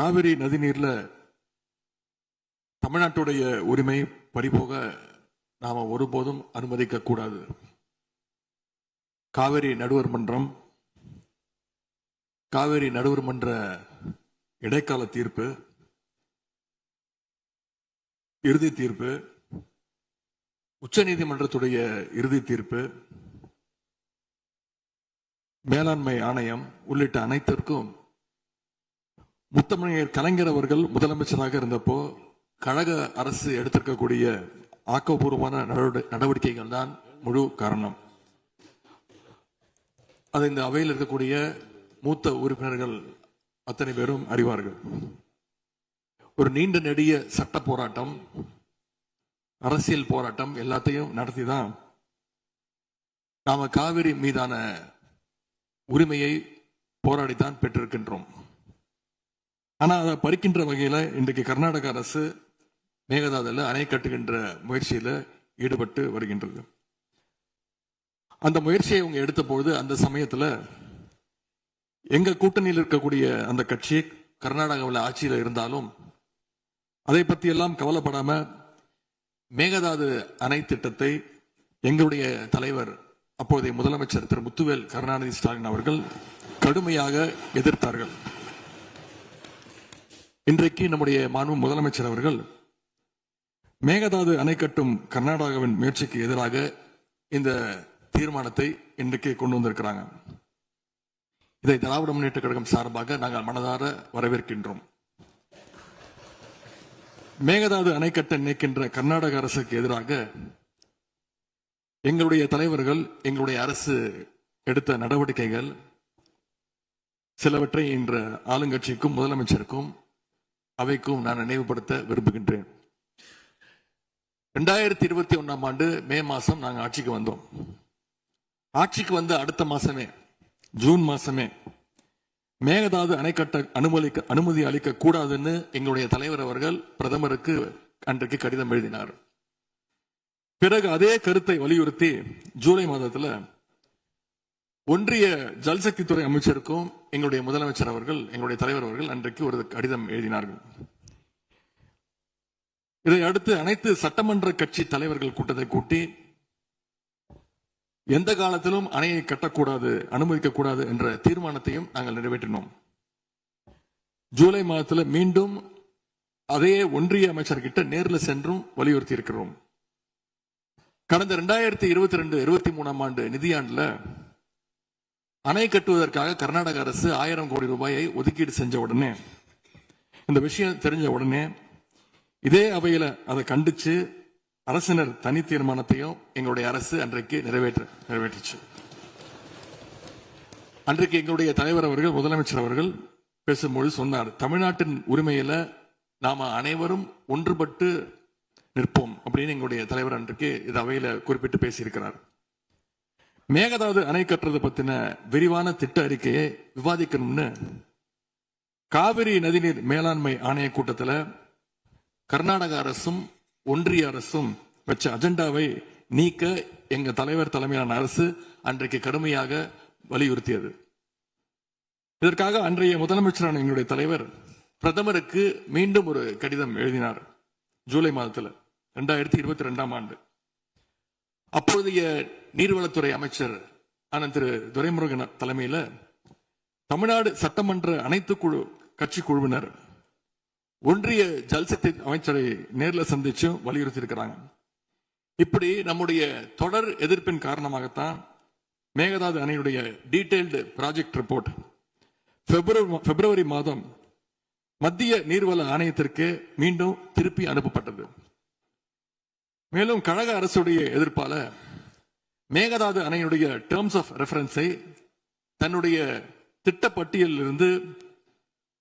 காவிரி நதிநீர்ல தமிழ்நாட்டுடைய உரிமை பறிபோக நாம ஒருபோதும் அனுமதிக்க கூடாது. காவிரி நடுவர் மன்றம், காவிரி நடுவர் மன்ற இடைக்கால தீர்ப்பு, இறுதி தீர்ப்பு, உச்சநீதிமன்றத்துடைய இறுதி தீர்ப்பு, மேலாண்மை ஆணையம் உள்ளிட்ட அனைத்திற்கும் முத்தமிழர் கலைஞர் அவர்கள் முதலமைச்சராக இருந்தப்போ கழக அரசு எடுத்திருக்கக்கூடிய ஆக்கப்பூர்வமான நடவடிக்கைகள் தான் முழு காரணம். அதை இந்த அவையில் இருக்கக்கூடிய மூத்த உறுப்பினர்கள் அத்தனை பேரும் அறிவார்கள். ஒரு நீண்ட நெடிய சட்ட போராட்டம், அரசியல் போராட்டம் எல்லாத்தையும் நடத்தி தான் நாம காவிரி மீதான உரிமையை போராடித்தான் பெற்றிருக்கின்றோம். ஆனா அதை பறிக்கின்ற வகையில இன்றைக்கு கர்நாடக அரசு மேகதாதுல அணை கட்டுகின்ற முயற்சியில ஈடுபட்டு வருகின்றது. அந்த முயற்சியை அவங்க எடுத்த பொழுது அந்த சமயத்துல எங்க கூட்டணியில் இருக்கக்கூடிய அந்த கட்சி கர்நாடகாவில் ஆட்சியில் இருந்தாலும் அதை பத்தி எல்லாம் கவலைப்படாம மேகதாது அணை திட்டத்தை எங்களுடைய தலைவர் அப்போதைய முதலமைச்சர் திரு முத்துவேல் கருணாநிதி ஸ்டாலின் அவர்கள் கடுமையாக எதிர்த்தார்கள். இன்றைக்கு நம்முடைய மாண்பு முதலமைச்சர் அவர்கள் மேகதாது அணை கட்டும் கர்நாடகாவின் முயற்சிக்கு எதிராக இந்த தீர்மானத்தை இன்றைக்கு கொண்டு வந்திருக்கிறாங்க. இதை திராவிட முன்னேற்ற கழகம் சார்பாக நாங்கள் மனதார வரவேற்கின்றோம். மேகதாது அணை கட்ட நினைக்கின்ற கர்நாடக அரசுக்கு எதிராக எங்களுடைய தலைவர்கள், எங்களுடைய அரசு எடுத்த நடவடிக்கைகள் சிலவற்றை இன்ற ஆளுங்கட்சிக்கும் முதலமைச்சருக்கும் அவைக்கும் நான் நினைவுபடுத்த விரும்புகின்றேன். 2021 ஆண்டு மே மாசம் நாங்கள் ஆட்சிக்கு வந்தோம். ஆட்சிக்கு வந்த அடுத்த மாசமே, ஜூன் மாசமே மேகதாது அணை கட்ட அனுமதி அளிக்க கூடாதுன்னு எங்களுடைய தலைவர் அவர்கள் பிரதமருக்கு அன்றைக்கு கடிதம் எழுதினார். பிறகு அதே கருத்தை வலியுறுத்தி ஜூலை மாதத்துல ஒன்றிய ஜல்சக்தி துறை அமைச்சருக்கும் எங்களுடைய முதலமைச்சர் அவர்கள், எங்களுடைய தலைவர் அவர்கள் அன்றைக்கு ஒரு கடிதம் எழுதினார்கள். இதை அடுத்து அனைத்து சட்டமன்ற கட்சி தலைவர்கள் கூட்டத்தை கூட்டி எந்த காலத்திலும் அணையை கட்டக்கூடாது, அனுமதிக்க கூடாது என்ற தீர்மானத்தையும் நாங்கள் நிறைவேற்றினோம். ஜூலை மாதத்தில் மீண்டும் அதே ஒன்றிய அமைச்சர்கிட்ட நேரில் சென்றும் வலியுறுத்தி இருக்கிறோம். கடந்த 2022-23 ஆண்டு நிதியாண்டுல அணை கட்டுவதற்காக கர்நாடக அரசு 1000 கோடி ரூபாயை ஒதுக்கீடு செஞ்ச உடனே, இந்த விஷயம் தெரிஞ்ச உடனே இதே அவையில அதை கண்டிச்சு அரசினர் தனி தீர்மானத்தையும் எங்களுடைய அரசு அன்றைக்கு நிறைவேற்றுச்சு. அன்றைக்கு எங்களுடைய தலைவர் அவர்கள், முதலமைச்சர் அவர்கள் பேசும்போது சொன்னார், தமிழ்நாட்டின் உரிமையில நாம அனைவரும் ஒன்றுபட்டு நிற்போம் அப்படின்னு எங்களுடைய தலைவர் அன்றைக்கு இது அவையில குறிப்பிட்டு பேசியிருக்கிறார். மேகதாது அணை கட்டுறது பத்தின விரிவான திட்ட அறிக்கையை விவாதிக்கணும்னு காவிரி நதிநீர் மேலாண்மை ஆணைய கூட்டத்தில் கர்நாடக அரசும் ஒன்றிய அரசும் வச்ச அஜெண்டாவை நீக்க எங்க தலைவர் தலைமையிலான அரசு அன்றைக்கு கடுமையாக வலியுறுத்தியது. இதற்காக அன்றைய முதலமைச்சரான எங்களுடைய தலைவர் பிரதமருக்கு மீண்டும் ஒரு கடிதம் எழுதினார் ஜூலை மாதத்தில் 2022 ஆண்டு. அப்போதைய நீர்வளத்துறை அமைச்சர் ஆனந்த் திரு துரைமுருகன் தலைமையில தமிழ்நாடு சட்டமன்ற அனைத்து கட்சி குழுவினர் ஒன்றிய ஜல்சக்தி அமைச்சரை நேரில் சந்திச்சு வலியுறுத்தி இருக்கிறாங்க. இப்படி நம்முடைய தொடர் எதிர்ப்பின் காரணமாகத்தான் மேகதாது அணையுடைய டீடைல்டு ப்ராஜெக்ட் ரிப்போர்ட் பிப்ரவரி மாதம் மத்திய நீர்வள ஆணையத்திற்கு மீண்டும் திருப்பி அனுப்பப்பட்டது. மேலும் கழக அரசுடைய எதிர்ப்பால மேகதாது அணையுடைய டேர்ம்ஸ் ஆஃப் ரெஃபரன்ஸை தன்னுடைய திட்டப்பட்டியலில் இருந்து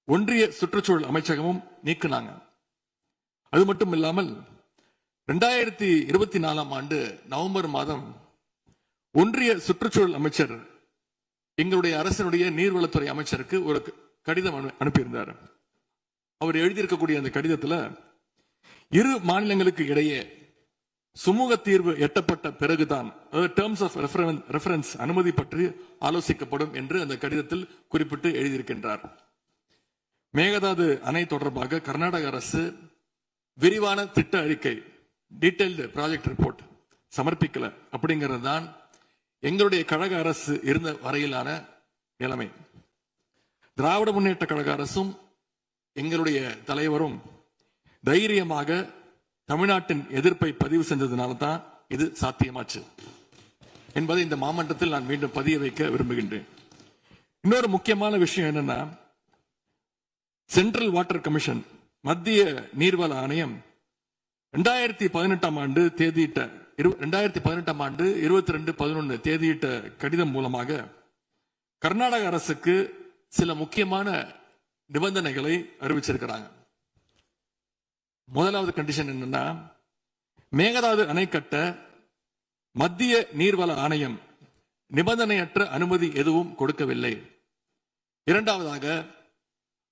ஒன்றிய சுற்றுச்சூழல் அமைச்சகமும் நீக்கினாங்க. அது மட்டும் இல்லாமல் 2024 ஆண்டு நவம்பர் மாதம் ஒன்றிய சுற்றுச்சூழல் அமைச்சர் எங்களுடைய அரசினுடைய நீர்வளத்துறை அமைச்சருக்கு ஒரு கடிதம் அனுப்பியிருந்தார். அவர் எழுதியிருக்கக்கூடிய அந்த கடிதத்தில் இரு மாநிலங்களுக்கு இடையே சுமூக தீர்வு எட்டப்பட்ட பிறகுதான் டேர்ம்ஸ் ஆஃப் ரெஃபரன்ஸ் அனுமதி பற்றி ஆலோசிக்கப்படும் என்று அந்த கடிதத்தில் குறிப்பிட்டு எழுதியிருக்கின்றார். மேகதாது அணை தொடர்பாக கர்நாடக அரசு விரிவான திட்ட அறிக்கை, டீடைல்டு ப்ராஜெக்ட் ரிப்போர்ட் சமர்ப்பிக்கல அப்படிங்கிறது தான் எங்களுடைய கழக அரசு இருந்த வரையிலான நிலைமை. திராவிட முன்னேற்ற கழக அரசும் எங்களுடைய தலைவரும் தைரியமாக தமிழ்நாட்டின் எதிர்ப்பை பதிவு செஞ்சதுனால தான் இது சாத்தியமாச்சு என்பதை இந்த மாமன்றத்தில் நான் மீண்டும் பதிய வைக்க விரும்புகின்றேன். இன்னொரு முக்கியமான விஷயம் என்னன்னா, சென்ட்ரல் வாட்டர் கமிஷன், மத்திய நீர்வள ஆணையம் 2018 ஆண்டு தேதியிட்ட 2018 ஆண்டு 22/11 தேதியிட்ட கடிதம் மூலமாக கர்நாடக அரசுக்கு சில முக்கியமான நிபந்தனைகளை அறிவிச்சிருக்கிறாங்க. முதலாவது கண்டிஷன் என்னன்னா, மேகதாது அணை கட்ட மத்திய நீர்வள ஆணையம் நிபந்தனையற்ற அனுமதி எதுவும் கொடுக்கவில்லை. இரண்டாவதாக,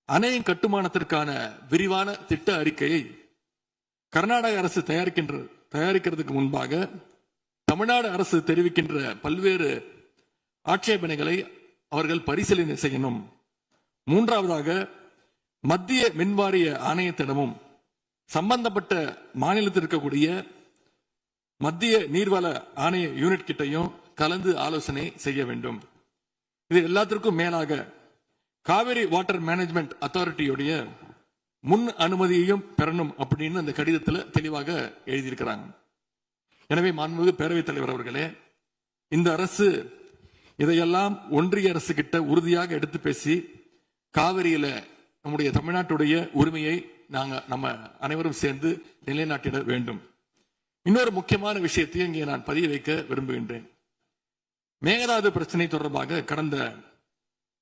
அணையின் கட்டுமானத்திற்கான விரிவான திட்ட அறிக்கையை கர்நாடக அரசு தயாரிக்கிறதுக்கு முன்பாக தமிழ்நாடு அரசு தெரிவிக்கின்ற பல்வேறு ஆட்சேபனைகளை அவர்கள் பரிசீலனை செய்யணும். மூன்றாவதாக, மத்திய மின்வாரிய ஆணையத்திடமும் சம்பந்தப்பட்ட மாநிலத்தில் இருக்கக்கூடிய மத்திய நீர்வள ஆணைய யூனிட் கிட்டையும் கலந்து ஆலோசனை செய்ய வேண்டும். இது எல்லாத்திற்கும் மேலாக காவிரி வாட்டர் மேனேஜ்மெண்ட் அத்தாரிட்டியுடைய முன் அனுமதியையும் பெறணும் அப்படின்னு அந்த கடிதத்தில் தெளிவாக எழுதியிருக்கிறாங்க. எனவே மாண்புமிகு பேரவைத் தலைவர் அவர்களே, இந்த அரசு இதையெல்லாம் ஒன்றிய அரசு கிட்ட உறுதியாக எடுத்து பேசி காவிரியில நம்முடைய தமிழ்நாட்டுடைய உரிமையை நம்ம அனைவரும் சேர்ந்து நிலைநாட்டிட வேண்டும். இன்னொரு முக்கியமான விஷயத்தையும் இங்கே நான் பதிய வைக்க விரும்புகின்றேன். மேகதாது பிரச்சனை தொடர்பாக கடந்த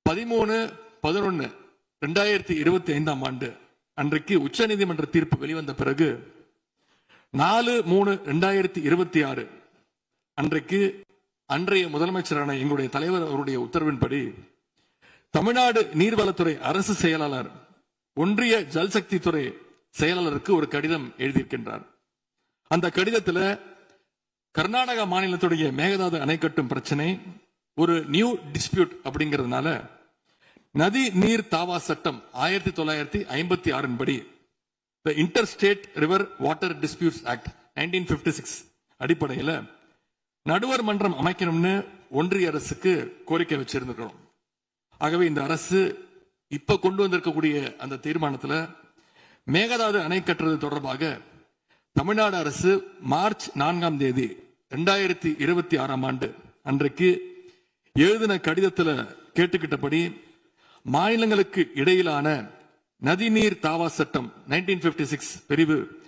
13/11/2025 ஆண்டு அன்றைக்கு உச்சநீதிமன்ற தீர்ப்பு வெளிவந்த பிறகு 4/3/2026 அன்றைக்கு அன்றைய முதலமைச்சரான எங்களுடைய தலைவர் அவருடைய உத்தரவின்படி தமிழ்நாடு நீர்வளத்துறை அரசு செயலாளர் ஒன்றிய ஜல்சக்தி துறை செயலாளருக்கு ஒரு கடிதம் எழுதியிருக்கின்றார். அந்த கடிதத்தில் கர்நாடக மாநிலத்துடைய மேகதாது அணை கட்டும் பிரச்சனை ஒரு நியூ டிஸ்பியூட் அப்படிங்கிறதுனால நதி நீர் தாவா சட்டம் 1956 படி the inter state river water disputes act 1956 அடிப்படையில் நடுவர் மன்றம் அமைக்கணும்னு ஒன்றிய அரசுக்கு கோரிக்கை வச்சிருந்திருக்கிறோம். ஆகவே இந்த அரசு இப்ப கொண்டு வந்திருக்கக்கூடிய அந்த தீர்மானத்தில் மேகதாது அணை கட்டுறது தொடர்பாக தமிழ்நாடு அரசு மார்ச் 4ஆம் தேதி 2026 ஆண்டு அன்றைக்கு எழுதின கடிதத்தில் கேட்டுக்கிட்டபடி மாநிலங்களுக்கு இடையிலான நதிநீர் தாவா சட்டம் 1956 பிரிவு